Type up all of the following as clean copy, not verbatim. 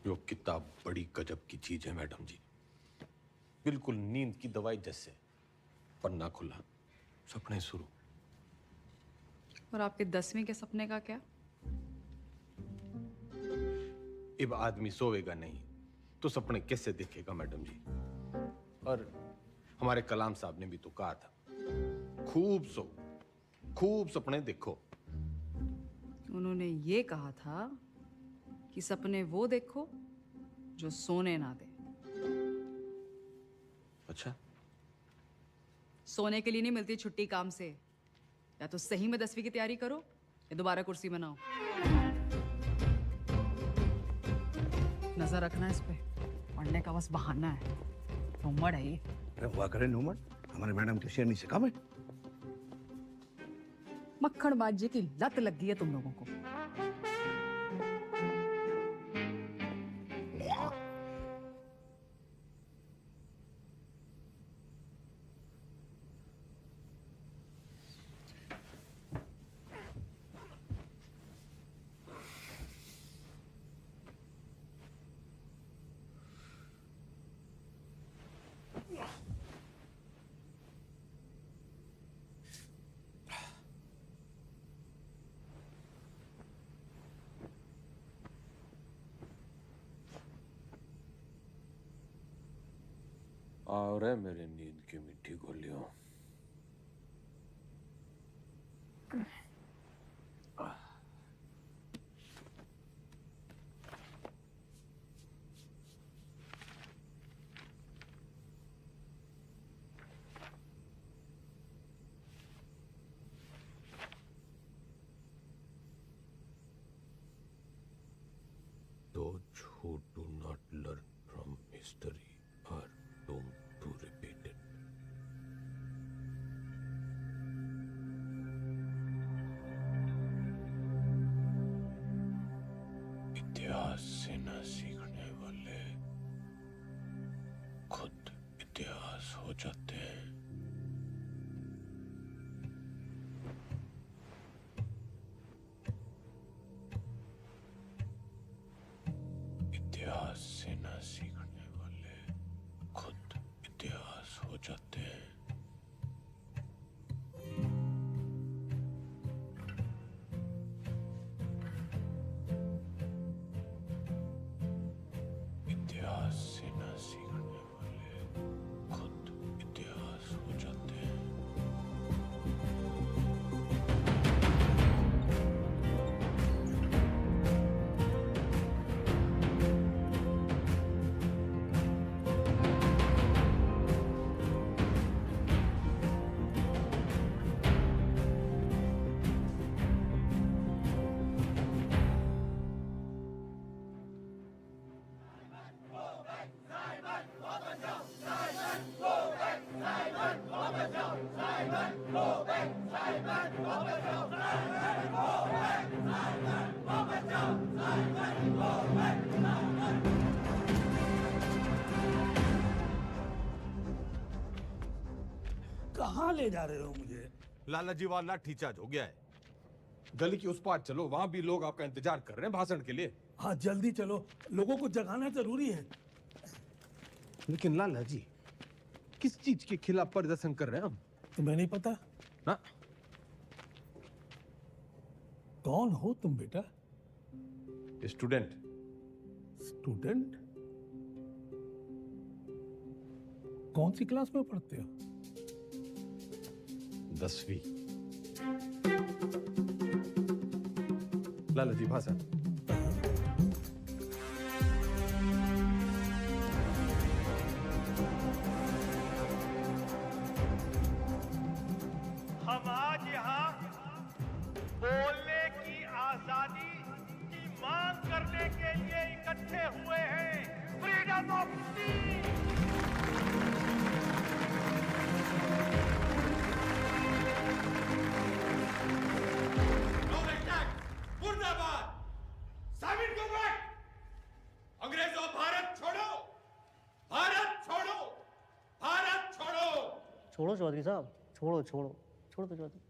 यो किताब बड़ी गजब की चीज है मैडम जी, बिल्कुल नींद की दवाई जैसे। पन्ना खुला, सपने शुरू। और आपके 10वें के सपने का क्या? अब आदमी सोएगा नहीं तो सपने कैसे देखेगा मैडम जी। और हमारे कलाम साहब ने भी तो कहा था, खूब सो, खूब सपने देखो। उन्होंने ये कहा था कि सपने वो देखो जो सोने ना दे। अच्छा, सोने के लिए नहीं मिलती छुट्टी काम से। या तो सही में 10वीं की तैयारी करो या दोबारा कुर्सी बनाओ। नजर रखना इस पे, पढ़ने का बस बहाना है। उम्र है ये। अरे हुआ करे नूमन, हमारे मैडम के शेरनी से कम है। मक्खन बाजी की लत लग गई है तुम लोगों को। और है मेरे नींद की मिट्टी गोलियों। Those who do not learn from history are doomed to repeat it. इतिहास से न सीखने वाले खुद इतिहास हो जाते हैं। इतिहास से न सीखने वाले खुद इतिहास हो जाते हैं। इतिहास से न सीखने वाले खुद इतिहास हो जाते हैं। कहाँ ले जा रहे हो मुझे? लाला जी वाला लाठीचार्ज हो गया है। गली की उस पार चलो, वहां भी लोग आपका इंतजार कर रहे हैं भाषण के लिए। हाँ जल्दी चलो, लोगों को जगाना जरूरी है। लेकिन लाला जी, किस चीज के खिलाफ प्रदर्शन कर रहे हैं हम? तुम्हें नहीं पता? ना? कौन हो तुम बेटा? स्टूडेंट। स्टूडेंट? कौन सी क्लास में पढ़ते हो? 10वीं। लाला जी भाषण। हम आज यहाँ बोलने की आजादी की मांग करने के लिए इकट्ठे हुए हैं। Freedom of speech. मुर्दाबाद। साबित को बैठ। अंग्रेजों, भारत छोड़ो, भारत छोड़ो, भारत छोड़ो। छोड़ो चौधरी साहब, छोड़ो छोड़ो छोड़ो तो Chaudhary.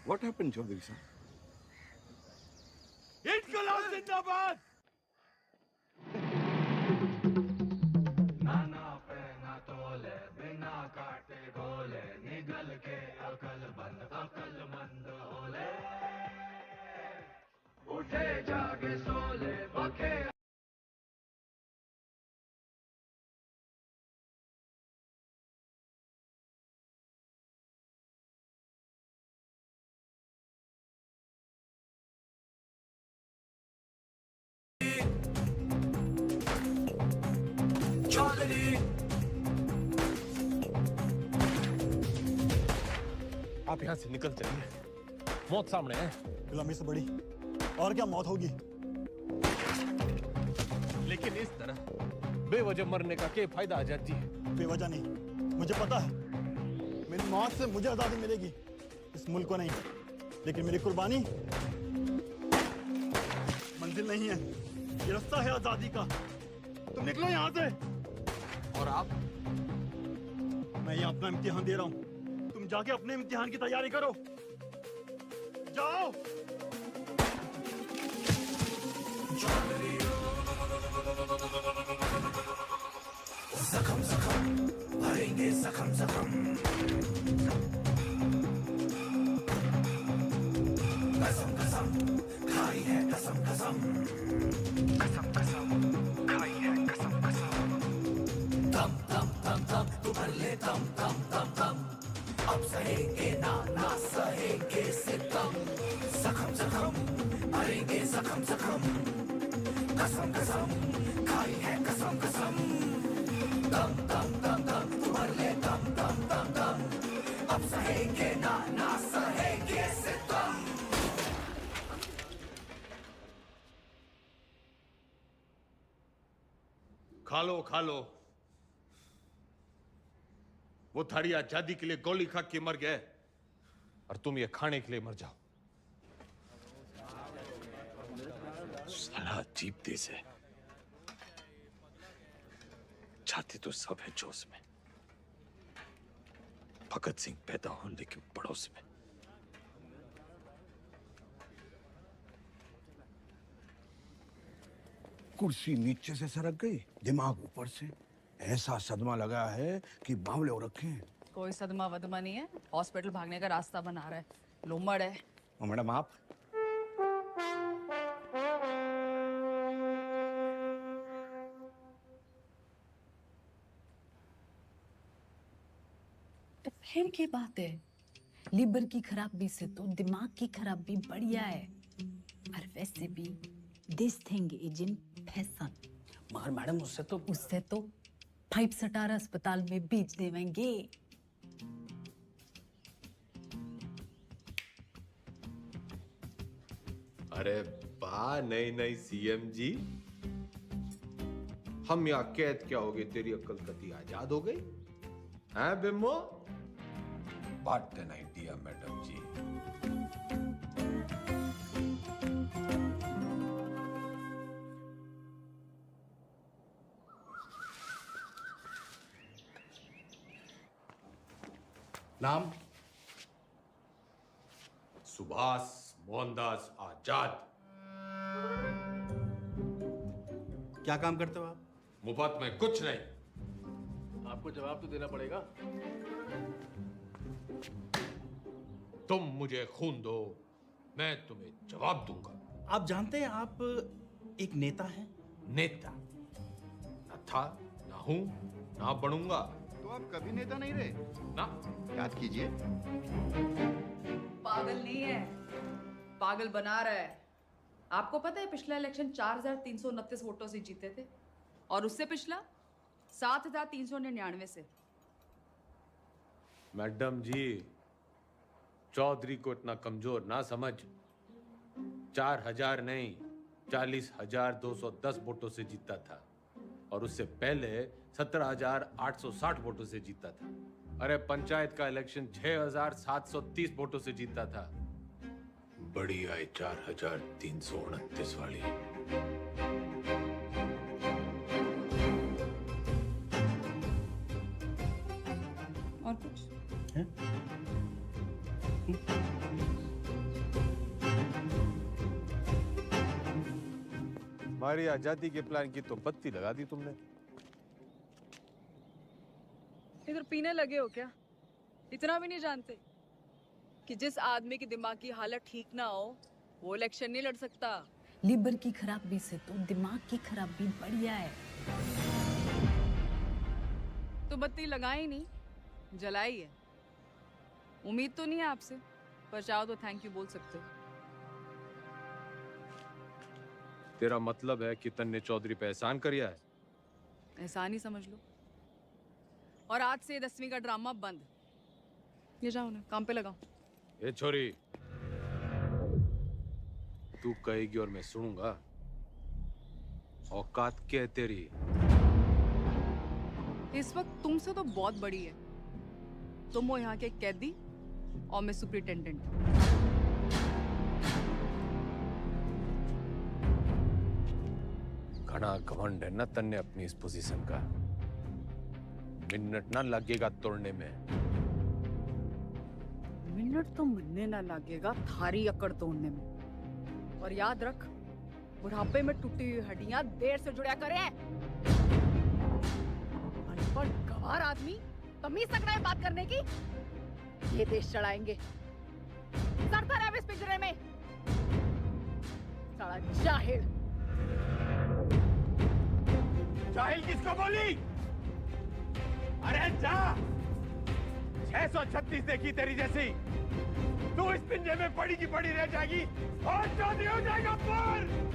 What happened, Chaudhary sir? इनकलाब जिंदाबाद। आप यहाँ से निकल चलिए, मौत सामने है। गुलामी से बड़ी और क्या मौत होगी। लेकिन इस तरह बेवजह मरने का क्या फायदा आजाद जी? बेवजह नहीं, मुझे पता है मेरी मौत से मुझे आजादी मिलेगी, इस मुल्क को नहीं। लेकिन मेरी कुर्बानी मंजिल नहीं है, ये रास्ता है आजादी का। तुम निकलो यहाँ से। और आप? मैं यहाँ अपना इम्तिहान दे रहा हूँ, तुम जाके अपने इम्तिहान की तैयारी करो। जाओ। जख्म जख्म भरेंगे, जख्म जख्म कसम कसम खाई है, कसम कसम कसम कसम खाई है, कसम कसम दम दम दम दम तू भर ले दम दम दम दम अब सहेंगे ना ना सहेंगे सितम जख्म जख्म भरेंगे, जख्म जख्म कसम कसम खाई है, कसम कसम दम दम दम दम तू भर ले दम दम दम दम अब सहेंगे ना ना सहेंगे सितम। खा लो। वो थारी आजादी के लिए गोली खा के मर गए और तुम ये खाने के लिए मर जाओ। साला अजीब देश है, छाती तो सब है जोश में। भगत सिंह पैदा हो लेकिन पड़ोस में। कुर्सी नीचे से सरक गई, दिमाग ऊपर से। ऐसा सदमा लगा है कि बावले हो रखे हैं। कोई सदमा वदमा नहीं है, हॉस्पिटल भागने का रास्ता बना रहा है, लोमड़ है। और मैडम आप? तो फिर क्या बात है, लीवर की खराबी से तो दिमाग की खराबी बढ़िया है। और वैसे भी this thing is in fashion. मगर मैडम उससे तो 5 सटारा अस्पताल में बेच देवेंगे। अरे वाह, नहीं सीएम जी, हम यहाँ कैद क्या हो गए, तेरी अक्ल कती आजाद हो गई हैं बिम्बो? बात एन आइडिया मैडम जी। नाम? सुभाष मोहनदास आजाद। क्या काम करते हो आप? मुफ्त में कुछ नहीं। आपको जवाब तो देना पड़ेगा। तुम मुझे खून दो, मैं तुम्हें जवाब दूंगा। आप जानते हैं आप एक नेता हैं? नेता न था, ना हूं, ना बनूंगा। तो आप कभी नेता नहीं रहे ना। याद कीजिए। पागल नहीं है, पागल बना रहा है। आपको पता है पिछला इलेक्शन 4329 वोटों से जीते थे और उससे पिछला 7399 से। मैडम जी, चौधरी को इतना कमजोर ना समझ। 4000 नहीं, 40,210 वोटों से जीता था और उससे पहले 17,860 वोटों से जीता था। अरे पंचायत का इलेक्शन 6,730 वोटों से जीता था। बड़ी आई 4,329 वाली। और कुछ? हमारी आजादी के प्लान की तो बत्ती लगा दी तुमने। इधर पीने लगे हो क्या? इतना भी नहीं जानते कि जिस आदमी की दिमाग की हालत ठीक ना हो वो इलेक्शन नहीं लड़ सकता। लीवर की खराबी से तो दिमाग की खराबी बढ़िया है। तो बत्ती लगाई नहीं, जलाई है। उम्मीद तो नहीं है आपसे, पर चाहो तो थैंक यू बोल सकते हो। तेरा मतलब है कि तन्ने चौधरी पे एहसान करिया है? एहसान ही समझ लो। और आज से 10वीं का ड्रामा बंद। ये जाओ ना, काम पे लगाओ। ए छोरी, तू कहेगी और मैं सुनूंगा। औकात क्या है तेरी? इस वक्त तुमसे तो बहुत बड़ी है। तुम हो यहाँ के कैदी और मैं सुपरिटेंडेंट। घना घमंड है ना तन्ने अपनी इस पोजीशन का। मिनट ना लगेगा तोड़ने में। मिनट तो मरने ना लगेगा थारी अकड़ तोड़ने में। और याद रख, बुढ़ापे में टूटी हुई हड्डियां देर से जुड़ा करे। अनपढ़ गवार आदमी तमीज तक नहीं बात करने की। ये देश चढ़ाएंगे। सड़ता रहे इस पिंजरे में। साला जाहिल। जाहिल किसको बोली? अरे जा! 636 देखी तेरी जैसी। तू इस पिंजरे में पड़ी की पड़ी रह जाएगी और चौधरी हो जाएगा पर।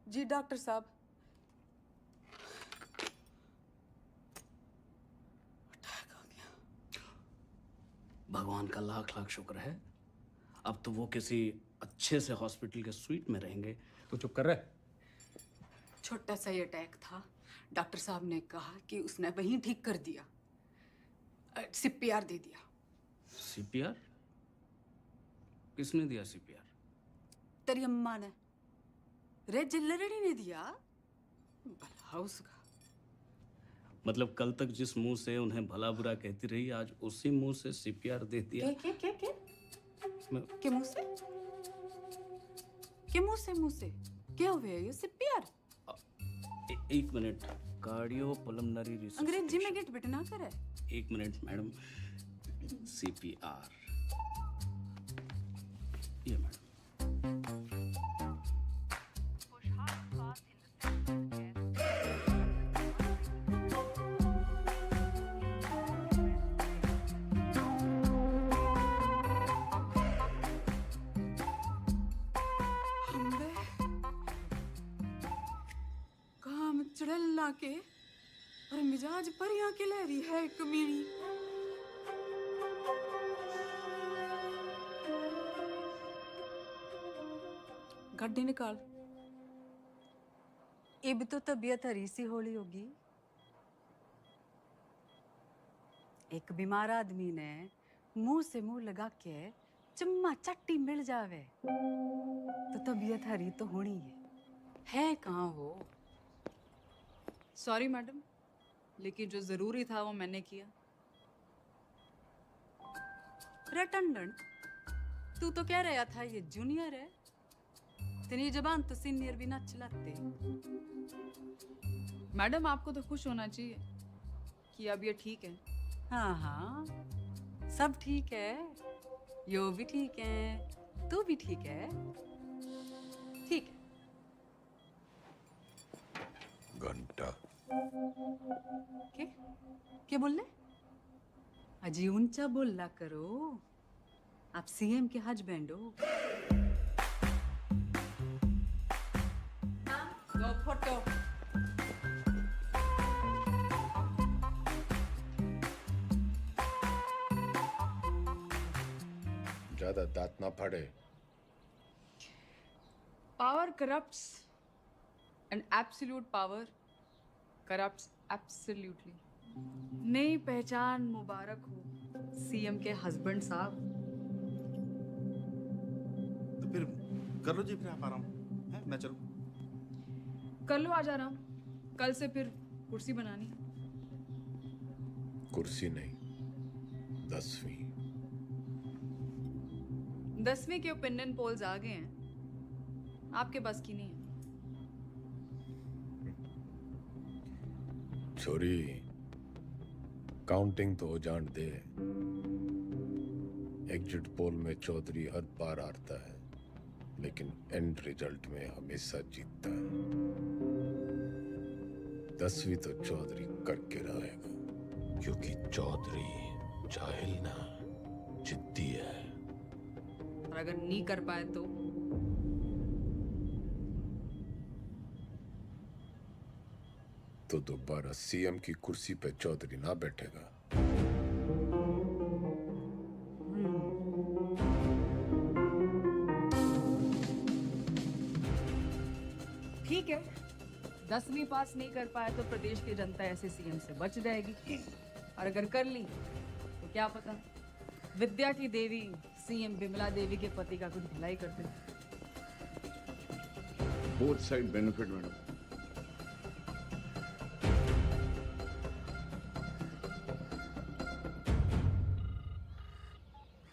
जी डॉक्टर साहब। भगवान का लाख लाख शुक्र है, अब तो वो किसी अच्छे से हॉस्पिटल के स्वीट में रहेंगे। तू चुप कर रहा है। छोटा सा ही अटैक था। डॉक्टर साहब ने कहा कि उसने वहीं ठीक कर दिया। CPR दे दिया। CPR? किसने दिया CPR? तेरी अम्मा ने। रे जिल्लरड़ी ने दिया। भला उसका। मतलब कल तक जिस मुंह से उन्हें भला बुरा कहती रही, आज उसी मुंह से CPR दे दिया। क्या मैं- के मुंह से? के मुंह से क्या हुआ ये CPR? एक मिनट, कार्डियो पल्मोनरी अंग्रेजी में गेट बिट ना करे। एक मिनट मैडम, CPR ये मैडम। काम चढ़ला के और मिजाज पर यहाँ के लहरी है कमीनी। गड्डी निकाल। इब तो तबीयत हरी सी होली होगी। एक बीमार आदमी ने मुंह से मुंह लगा के चम्मा चट्टी मिल जावे तो तबीयत हरी तो होनी है कहाँ वो? सॉरी मैडम, लेकिन जो जरूरी था वो मैंने किया। अटेंडेंट, तू तो कह रहा था ये जूनियर है। तेरी जबान तो सीनियर भी ना चलाते। मैडम, आपको तो खुश होना चाहिए कि अब ये ठीक है। हाँ हाँ, सब ठीक है। यो भी ठीक है, तू भी ठीक है। ठीक है। घंटा क्या बोल रहे? अजी ऊंचा बोलना करो। आप CM के हस्बैंड हो। दो फोटो। ज्यादा दांत ना फाड़े। Power corrupts and absolute power corrupts absolutely. नई पहचान मुबारक हो सीएम के हस्बैंड साहब। तो फिर कर लो जी, फिर आप आराम है, मैं चलूं? कर लो आज आराम, कल से फिर कुर्सी बनानी। कुर्सी नहीं, 10वीं। 10वीं के ओपिनियन पोल्स आ गए हैं, आपके बस की नहीं है। छोरी, काउंटिंग तो हो जान दे। एग्जिट पोल में चौधरी हर बार हारता है, लेकिन एंड रिजल्ट में हमेशा जीतता है। 10वीं तो चौधरी करके रहेगा, क्योंकि चौधरी जाहिल ना, जिद्दी है। और अगर नहीं कर पाए तो दोबारा सीएम की कुर्सी पे चौधरी ना बैठेगा। ठीक है, 10वीं पास नहीं कर पाए तो प्रदेश की जनता ऐसे सीएम से बच जाएगी, और अगर कर ली तो क्या पता विद्या की देवी सीएम बिमला देवी के पति का कुछ भलाई कर दे। Both side benefit madam.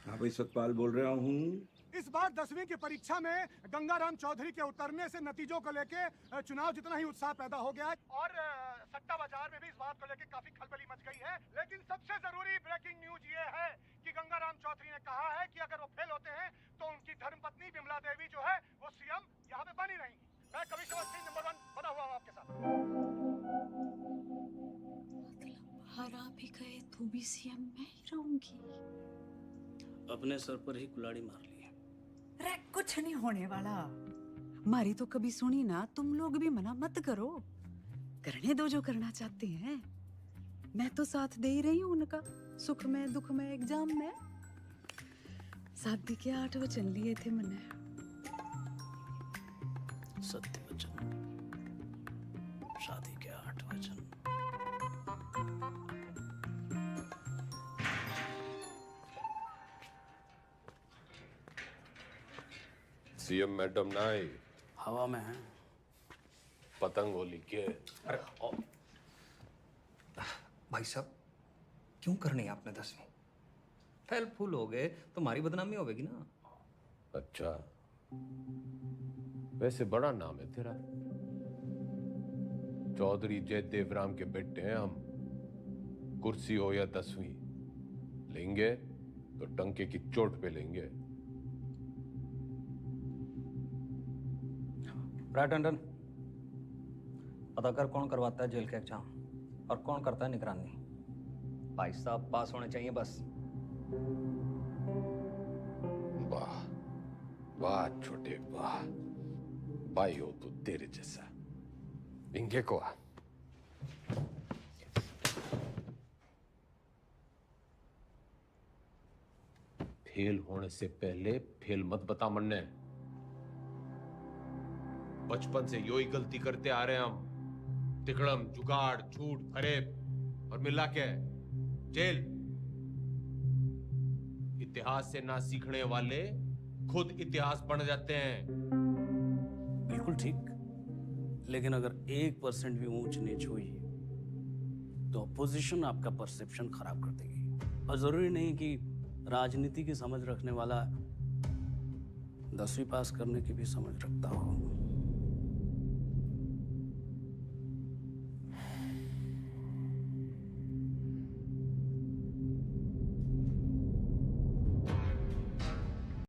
हाँ भाई, सतपाल बोल रहा हूँ। इस बार 10वीं की परीक्षा में गंगाराम चौधरी के उतरने से नतीजों को लेके चुनाव जितना ही उत्साह पैदा हो गया है, और सट्टा बाजार में भी इस बात को लेके काफी खलबली मच गई है। लेकिन सबसे जरूरी ब्रेकिंग न्यूज ये है कि गंगाराम चौधरी ने कहा है कि अगर वो फेल होते हैं तो उनकी धर्मपत्नी बिमला देवी जो है वो सीएम यहाँ पे बनी रहेंगी। मैं कमिश्नर सिंह नंबर 1 बना हुआ हूँ आपके साथ। हरा भी गए तो भी सीएम मैं ही रहूंगी। अपने सर पर ही कुल्हाड़ी मार ली है। अरे कुछ नहीं होने वाला, मारी तो कभी सुनी ना। तुम लोग भी मना मत करो, करने दो जो करना चाहते हैं। मैं तो साथ दे ही रही हूँ उनका, सुख में दुख में एग्जाम में। शादी के 8 वचन लिए थे मैंने। सत्य वचन, शादी के 8 वचन। सीएम मैडम ना आई, हवा में है। पतंग होली के। भाई साहब, क्यों करनी है आपने 10वीं? फेल फूल हो गए तो हमारी बदनामी होगी ना। अच्छा, वैसे बड़ा नाम है तेरा। चौधरी जयदेव राम के बेटे हैं हम। कुर्सी हो या 10वीं, लेंगे तो टंके की चोट पे लेंगे। राइट टंडन, पता कर कौन करवाता है जेल के एग्जाम और कौन करता है निगरानी। भाई साहब पास होने चाहिए बस। वाह वाह छोटे वाह, भाई हो तो तेरे जैसा। इंगे को आ। फेल होने से पहले फेल मत बता मन्ने। बचपन से यो ही गलती करते आ रहे हैं हम। तिकड़म, जुगाड़, झूठ, फरेब और मिला के जेल। इतिहास से ना सीखने वाले खुद इतिहास बन जाते हैं। बिल्कुल ठीक, लेकिन अगर 1% भी ऊंच नीच हुई तो अपोजिशन आपका परसेप्शन खराब कर देगी। और जरूरी नहीं कि राजनीति की समझ रखने वाला 10वीं पास करने की भी समझ रखता हो।